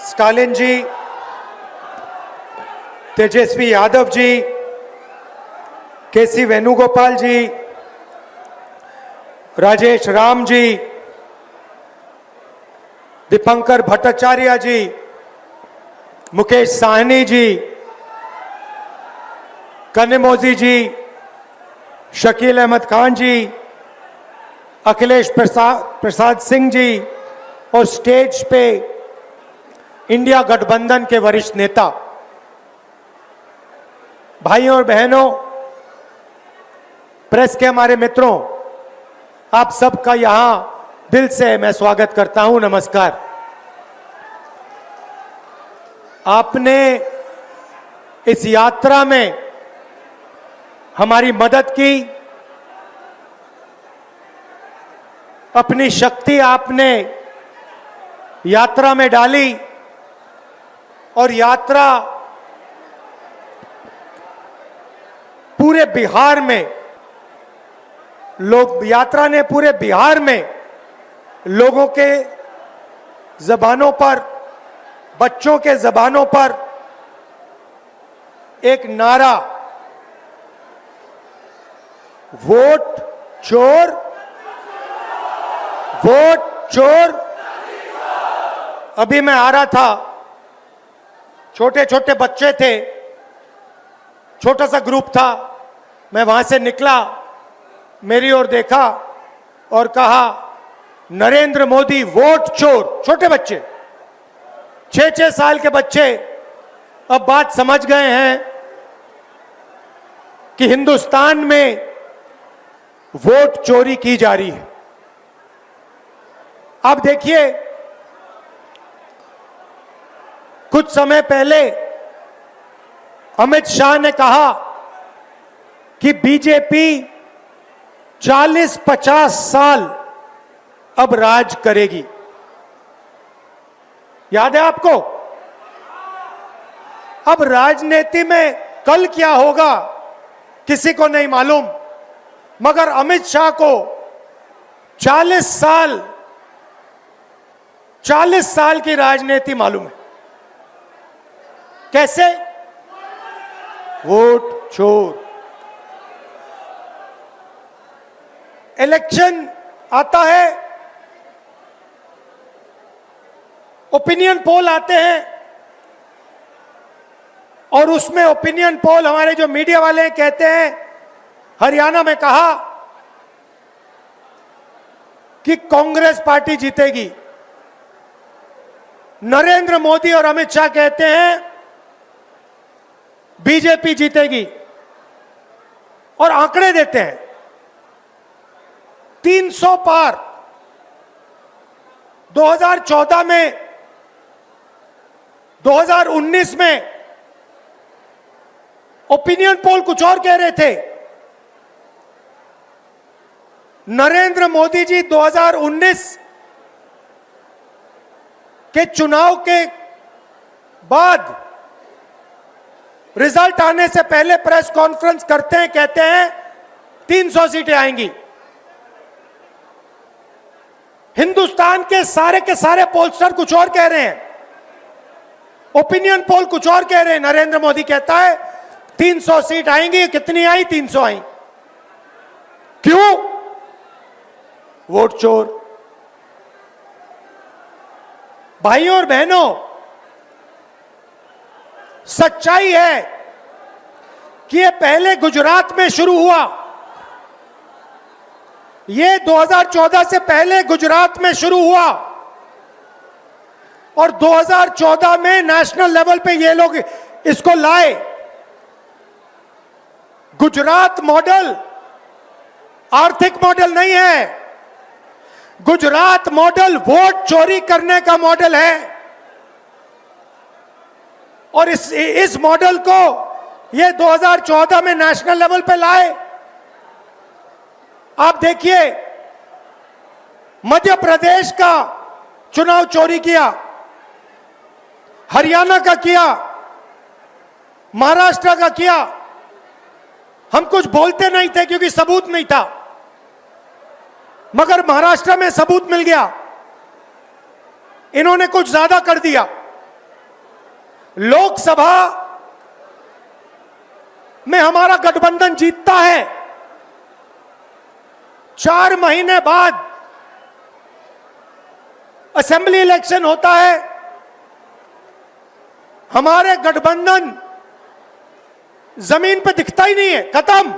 Stalin जी, तेजस्वी यादव जी, केसी वेणुगोपाल जी, राजेश राम जी, दीपंकर भट्टाचार्य जी, मुकेश साहनी जी, कनिमोजी जी, शकील अहमद खान जी, अखिलेश प्रसाद सिंह जी और stage पे India गठबंधन के वरिष्ठ नेता, भाइयों और बहनों, प्रेस के हमारे मित्रों, आप सबका यहां दिल से मैं स्वागत करता हूं। नमस्कार। आपने इस यात्रा में हमारी मदद की, अपनी शक्ति आपने यात्रा में डाली और यात्रा पूरे बिहार में यात्रा ने पूरे बिहार में लोगों के जबानों पर, बच्चों के जबानों पर एक नारा, वोट चोर, वोट चोर। अभी मैं आ रहा था, छोटे छोटे बच्चे थे, छोटा सा ग्रुप था, मैं वहां से निकला, मेरी ओर देखा और कहा, नरेंद्र मोदी वोट चोर। छोटे बच्चे, 6-6 साल के बच्चे अब बात समझ गए हैं कि हिंदुस्तान में वोट चोरी की जा रही है। अब देखिए, कुछ समय पहले अमित शाह ने कहा कि बीजेपी 40-50 साल अब राज करेगी। याद है आपको? अब राजनीति में कल क्या होगा किसी को नहीं मालूम, मगर अमित शाह को 40 साल की राजनीति मालूम है। कैसे? वोट चोर। इलेक्शन आता है, ओपिनियन पोल आते हैं और उसमें ओपिनियन पोल हमारे जो मीडिया वाले कहते हैं, हरियाणा में कहा कि कांग्रेस पार्टी जीतेगी। नरेंद्र मोदी और अमित शाह कहते हैं बीजेपी जीतेगी और आंकड़े देते हैं 300 पार। 2014 में, 2019 में ओपिनियन पोल कुछ और कह रहे थे। नरेंद्र मोदी जी 2019 के चुनाव के बाद रिजल्ट आने से पहले प्रेस कॉन्फ्रेंस करते हैं, कहते हैं 300 सीटें आएंगी। हिंदुस्तान के सारे पोलस्टर कुछ और कह रहे हैं, ओपिनियन पोल कुछ और कह रहे हैं। नरेंद्र मोदी कहता है 300 सीट आएंगी। कितनी आई? 300 आई। क्यों? वोट चोर। भाइयों और बहनों, सच्चाई है कि ये पहले गुजरात में शुरू हुआ। ये 2014 से पहले गुजरात में शुरू हुआ और 2014 में नेशनल लेवल पे ये लोग इसको लाए। गुजरात मॉडल आर्थिक मॉडल नहीं है, गुजरात मॉडल वोट चोरी करने का मॉडल है। और इस मॉडल को ये 2014 में नेशनल लेवल पे लाए। आप देखिए, मध्य प्रदेश का चुनाव चोरी किया, हरियाणा का किया, महाराष्ट्र का किया। हम कुछ बोलते नहीं थे क्योंकि सबूत नहीं था, मगर महाराष्ट्र में सबूत मिल गया। इन्होंने कुछ ज्यादा कर दिया। लोकसभा में हमारा गठबंधन जीतता है, 4 महीने बाद असेंबली इलेक्शन होता है, हमारे गठबंधन जमीन पे दिखता ही नहीं है, खत्म।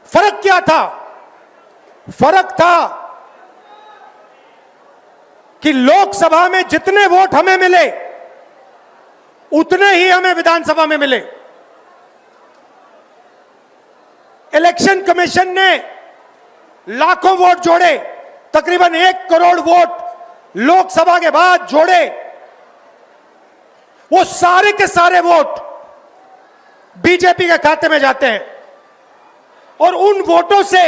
फर्क क्या था? फर्क था कि लोकसभा में जितने वोट हमें मिले उतने ही हमें विधानसभा में मिले। इलेक्शन कमीशन ने लाखों वोट जोड़े, तकरीबन 1 करोड़ वोट लोकसभा के बाद जोड़े। वो सारे के सारे वोट बीजेपी के खाते में जाते हैं और उन वोटों से